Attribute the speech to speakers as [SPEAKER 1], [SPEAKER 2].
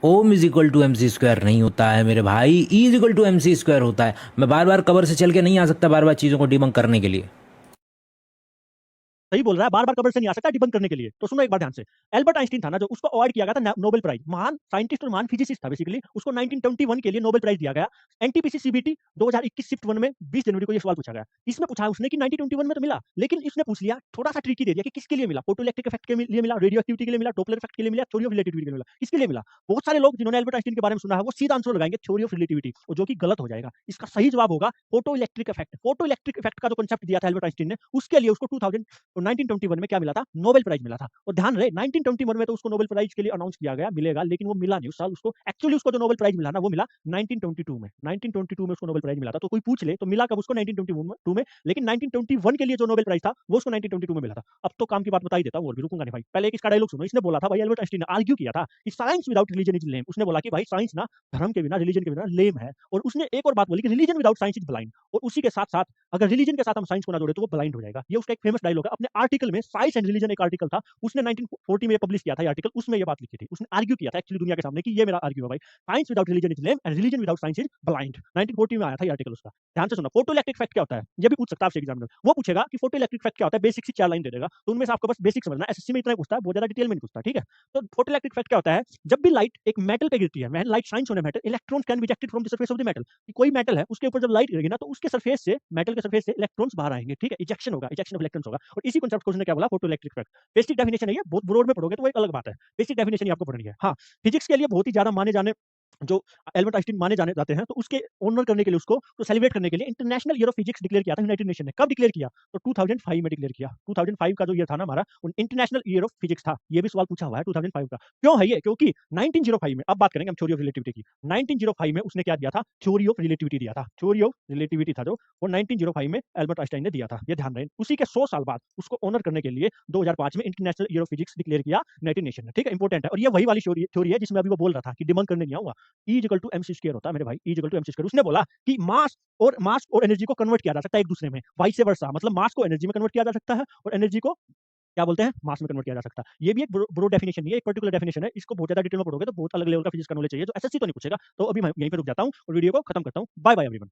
[SPEAKER 1] Om is equal to M C square नहीं होता है मेरे भाई, E is equal to M C square होता है। मैं बार बार कवर से चल के नहीं आ सकता बार बार चीज़ों को डिबंक करने के लिए।
[SPEAKER 2] सही बोल रहा है, बार बार कबर से नहीं आ सकता डिबंक करने के लिए। तो सुनो एक बार ध्यान से। एल्बर्ट आइंस्टीन था ना, जो उसको अवार्ड किया गया था नोबेल प्राइज, महान साइंटिस्ट और महान फिजिसिस्ट था बेसिकली, उसको 1921 के लिए नोबेल प्राइज दिया गया। एनटीपीसी सीबीटी 2021 शिफ्ट 1 में 20 जनवरी को ये सवाल पूछा गया। इसमें पूछा उसने कि 1921 में तो मिला, लेकिन इसने पूछ लिया थोड़ा सा ट्रिकी दे दिया कि किसके लिए मिला, फोटो इलेक्ट्रिक इफेक्ट के लिए मिला, रेडियो एक्टिविटी के लिए मिला, डॉपलर इफेक्ट के लिए मिला, थ्योरी ऑफ रिलेटिविटी के लिए मिला, किसके लिए मिला। बहुत सारे लोग जिन्होंने एल्बर्ट आइंस्टीन के बारे में सुना है वो सीधा आंसर लगाएंगे थ्योरी ऑफ रिलेटिविटी, और जो कि गलत हो जाएगा। इसका सही जवाब होगा photo electric effect. Photo electric effect का जो कंसेप्ट दिया था एल्बर्ट आइंस्टीन ने, उसके लिए उसको 1921 में क्या मिला था, नोबेल प्राइज मिला था। और ध्यान रहे 1921 में तो उसको नोबेल प्राइज के लिए अनाउंस किया गया मिलेगा, लेकिन वो मिला नहीं उस साल उसको। एक्चुअली उसको जो नोबेल प्राइज मिला ना वो मिला 1922 में। 1922 में उसको नोबेल प्राइज मिला था। तो कोई पूछ ले तो मिला कब उसको, 1922 में। लेकिन 1921 के लिए जो नोबेल प्राइज था वो उसको 1922 में मिला था। अब तो काम की बात बता ही देता हूँ और भी रुकूंगा नहीं भाई। पहले एक इसका डायलॉग सुनो। इसने बोला था भाई, एल्बर्ट आइंस्टीन ने आर्ग्यू किया था कि साइंस विदाउट रिलीजन इज लेम। उसने बोला कि भाई साइंस ना धर्म के बिना, रिलीजन के बिना लेम है। और उसने एक और बात बोली कि religion without science is blind. और उसी के साथ साथ अगर रिलीजन के साथ हम साइंस को ना जोड़े तो वो ब्लाइंड हो जाएगा। ये उसका एक फेमस डायलॉग है। अपने आर्टिकल में साइंस एंड रिलीजन एक आर्टिकल था, उसने 1940 में पब्लिश किया था ये आर्टिकल। उसमें ये बात लिखी थी, उसने आर्ग्यू किया था एक्चुअली दुनिया के सामने कि ये मेरा आर्ग्यू है भाई, science without religion is lame and religion without science is blind. 1940 में आया था ये आर्टिकल उसका। ध्यान से सुना। फोटो इलेक्ट्रिक फैक्ट क्या होता है, ये भी पूछ सकता है आपसे एग्जाम में। वो पूछेगा कि फोटो इलेक्ट्रिक फैक्ट क्या होता है, बेसिक सी 4 लाइन दे देगा। तो उनमें से आपको बस बेसिक समझना है। एसएससी में इतना ही पूछता है, बहुत ज्यादा डिटेल में नहीं पूछता, ठीक है। तो फोटो इलेक्ट्रिक फैक्ट क्या होता है, जब भी लाइट एक मेटल पे गिरती है, when light shines on a metal, electrons can be ejected from the surface of the metal. कि कोई मेटल है उसके ऊपर जब लाइट गिरेगी ना तो उसके सरफेस से, मेटल के सरफेस से इलेक्ट्रॉन्स बाहर आएंगे, ठीक है। इजेक्शन होगा, इजेक्शन ऑफ इलेक्ट्रॉन्स होगा। और इसी कांसेप्ट को उसने क्या बोला, photo electric fact. Basic definition है ये, बहुत ब्रॉड में पढ़ोगे तो वो एक अलग बात है। बेसिक डेफिनेशन ही आपको पढ़नी है। हाँ, फिजिक्स के लिए बहुत ही ज्यादा माने जाने जो एल्बर्ट आइंस्टीन माने जाने जाते हैं, तो उसके ऑनर करने के लिए, उसको तो सेलिब्रेट करने के लिए international year of physics declare किया था यूनाइटेड नेशन ने। कब डिक्लेयर किया, तो 2005 में डिक्लेयर किया। 2005 का जो ईयर था ना हमारा, इंटरनेशनल ईयर ऑफ फिजिक्स था। ये भी सवाल पूछा हुआ है 2005 का। क्यों है ये, क्योंकि 1905 में, अब बात करेंगे हम थ्योरी ऑफ रिलेटिविटी की। 1905 में उसने क्या दिया था, थ्योरी ऑफ रिलेटिविटी दिया था। थ्योरी ऑफ रिलेटिविटी था जो, वो 1905 में एल्बर्ट आइंस्टाइन ने दिया था, ये ध्यान रहे। उसी के 100 साल बाद उसको ऑनर करने के लिए 2005 में international year of physics declare किया यूनाइटेड नेशन ने, ठीक है। इंपॉर्टेंट है। और ये वही वाली थ्योरी है जिसमें अभी वो बोल रहा था कि डिबंक करने नहीं आऊंगा। E equal to M C square होता है मेरे भाई, E equal to M C square. उसने बोला कि मास और एनर्जी को कन्वर्ट किया जा सकता है एक दूसरे में, वाइस वर्सा। मतलब मास को एनर्जी में कन्वर्ट किया जा सकता है और एनर्जी को क्या बोलते हैं, मास में कन्वर्ट किया जा सकता है। ये भी एक ब्रो डेफिनेशन नहीं है, एक पर्टिकुलर डेफिनेशन है। इसको बहुत ज्यादा डिटेल में पढ़ोगे तो बहुत अलग लेवल का फिजिक्स का नॉलेज चाहिए, जो एसएससी तो नहीं पूछेगा। तो अभी मैं यहीं पे रुक जाता हूँ और वीडियो को खत्म करता हूँ। Bye bye everyone.